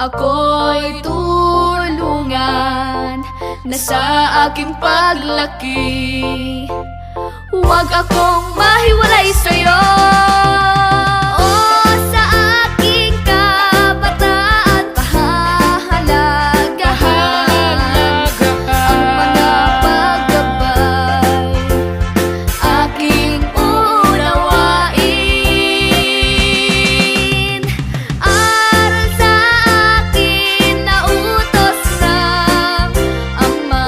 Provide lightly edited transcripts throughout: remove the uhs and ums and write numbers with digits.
ako'y tulungan na sa aking paglaki. Huwag akong mahiwalay sa'yo. Oh, sa aking kabataan, pahahalagahan ang mga paggabay, aking unawain. Aral sa akin na utos ng Ama,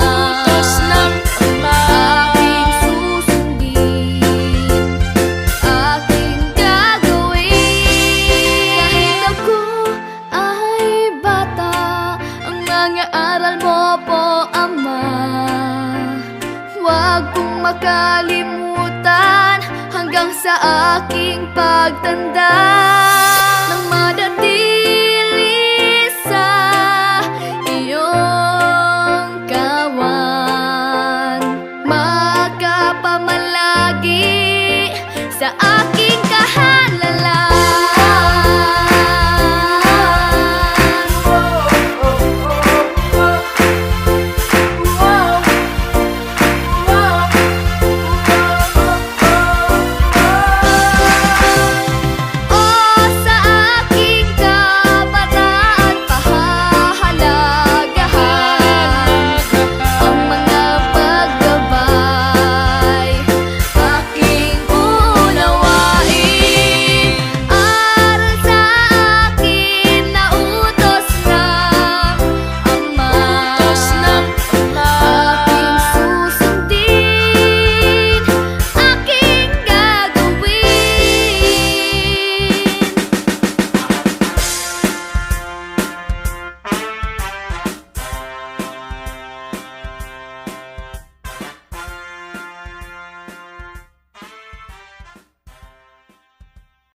aking susundin, aking gagawin. Kahit ako ay bata, ang mga aral mo po, Ama, huwag kong makalimutan hanggang sa aking pagtanda.